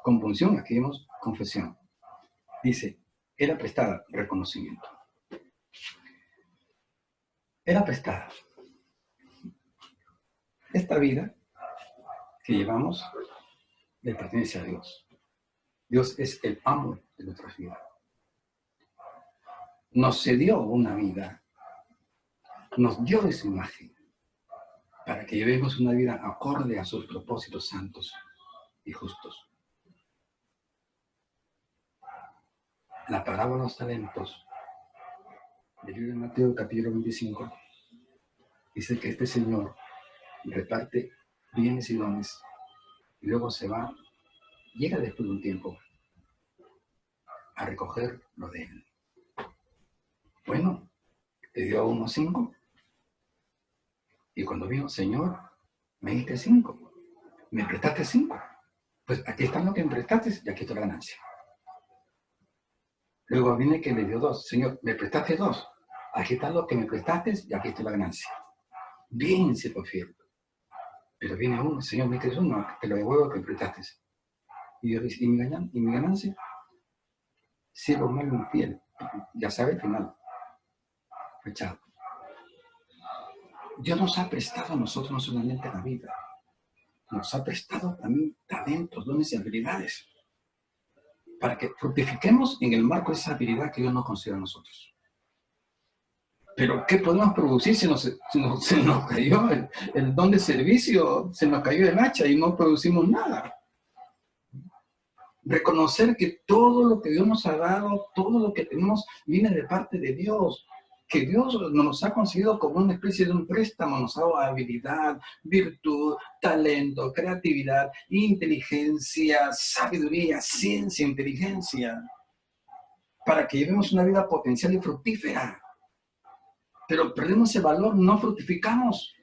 Compunción, aquí vemos confesión. Dice, era prestada, reconocimiento. Era prestada. Esta vida que llevamos le pertenece a Dios. Dios es el amo de nuestras vidas. Nos cedió una vida, nos dio esa imagen para que llevemos una vida acorde a sus propósitos santos y justos. La parábola de los talentos del libro de Mateo, capítulo 25, dice que este señor reparte bienes y dones y luego se va, llega después de un tiempo a recoger lo de él. Bueno, te dio a uno 5 y cuando vino, Señor, me diste 5, me prestaste 5, pues aquí está lo que me prestaste y aquí está la ganancia. Luego viene que le dio 2, Señor, me prestaste 2, aquí está lo que me prestaste y aquí está la ganancia. Bien, siervo fiel. Pero viene uno, Señor, me diste 1, te lo devuelvo que me prestaste. Y Dios dice, ¿y mi ganancia? Siervo malo y infiel. Ya sabe el final. Rechado. Dios nos ha prestado a nosotros no solamente la vida, nos ha prestado también talentos, dones y habilidades para que fructifiquemos en el marco de esa habilidad que Dios nos concede a nosotros. Pero ¿qué podemos producir si se nos cayó el don de servicio? Se nos cayó el hacha y no producimos nada. Reconocer que todo lo que Dios nos ha dado, todo lo que tenemos, viene de parte de Dios. Que Dios nos ha concedido como una especie de un préstamo, nos ha dado habilidad, virtud, talento, creatividad, inteligencia, sabiduría, ciencia, inteligencia, para que llevemos una vida potencial y fructífera. Pero perdemos ese valor, no fructificamos.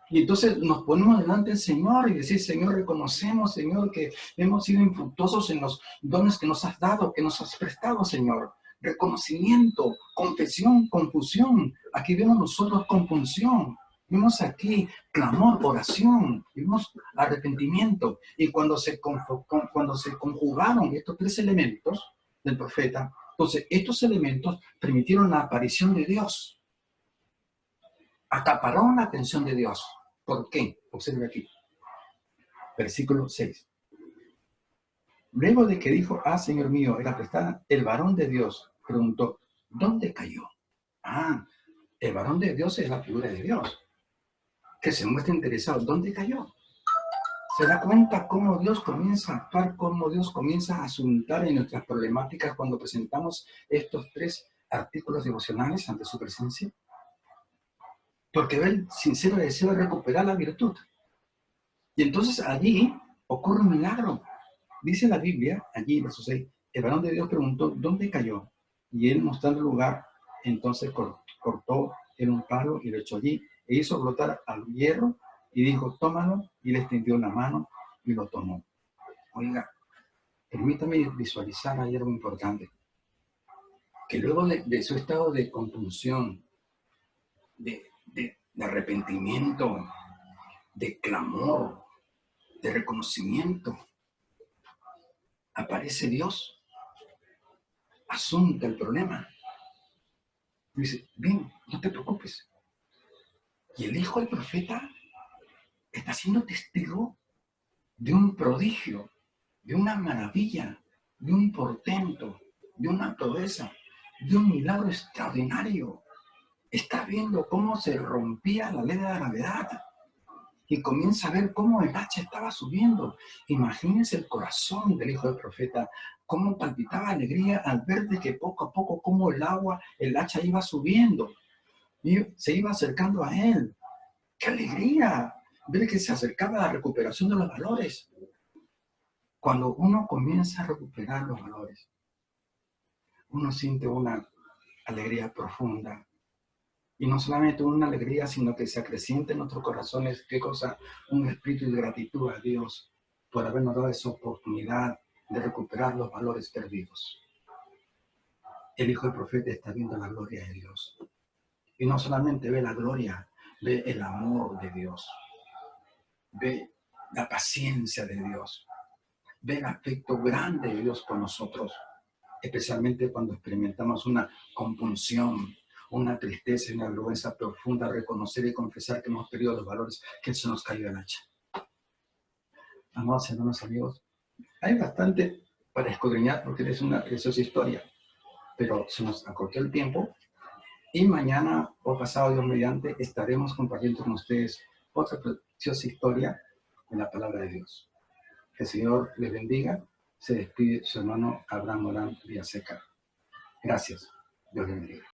Y entonces nos ponemos delante del Señor y decir, Señor, reconocemos, Señor, que hemos sido infructuosos en los dones que nos has dado, que nos has prestado, Señor. Reconocimiento, confesión, confusión. Aquí vemos nosotros compunción. Vemos aquí clamor, oración. Vemos arrepentimiento. Y cuando se conjugaron estos 3 elementos del profeta, entonces estos elementos permitieron la aparición de Dios. Acapararon la atención de Dios. ¿Por qué? Observe aquí. Versículo 6. Luego de que dijo, Señor mío, era prestada, el varón de Dios preguntó, ¿dónde cayó? El varón de Dios es la figura de Dios, que se muestra interesado. ¿Dónde cayó? Se da cuenta cómo Dios comienza a actuar, cómo Dios comienza a asuntar en nuestras problemáticas cuando presentamos estos 3 artículos devocionales ante su presencia. Porque ve el sincero deseo de recuperar la virtud. Y entonces allí ocurre un milagro. Dice la Biblia, allí, verso 6, el varón de Dios preguntó, ¿dónde cayó? Y él, mostrando el lugar, entonces cortó en un palo y lo echó allí, e hizo brotar al hierro, y dijo, tómalo, y le extendió la mano, y lo tomó. Oiga, permítame visualizar ahí algo importante. Que luego de su estado de compunción, de arrepentimiento, de clamor, de reconocimiento, aparece Dios, asunta el problema. Y dice, bien, no te preocupes. Y el hijo del profeta está siendo testigo de un prodigio, de una maravilla, de un portento, de una proeza, de un milagro extraordinario. Está viendo cómo se rompía la ley de la gravedad y comienza a ver cómo el hacha estaba subiendo. Imagínense el corazón del hijo del profeta, cómo palpitaba alegría al ver de que poco a poco cómo el hacha iba subiendo y se iba acercando a él. ¡Qué alegría! Ver que se acercaba a la recuperación de los valores. Cuando uno comienza a recuperar los valores, uno siente una alegría profunda. Y no solamente una alegría, sino que se acrecienta en nuestros corazones, ¿qué cosa? Un espíritu de gratitud a Dios por habernos dado esa oportunidad de recuperar los valores perdidos. El hijo del profeta está viendo la gloria de Dios. Y no solamente ve la gloria, ve el amor de Dios. Ve la paciencia de Dios. Ve el afecto grande de Dios por nosotros. Especialmente cuando experimentamos una compunción, una tristeza y una vergüenza profunda, reconocer y confesar que hemos perdido los valores, que se nos cayó el hacha. Amados hermanos, amigos, hay bastante para escudriñar porque es una preciosa historia, pero se nos acortó el tiempo y mañana o pasado, Dios mediante, estaremos compartiendo con ustedes otra preciosa historia en la palabra de Dios. Que el Señor les bendiga. Se despide su hermano Abraham Morán Villaseca. Gracias. Dios les bendiga.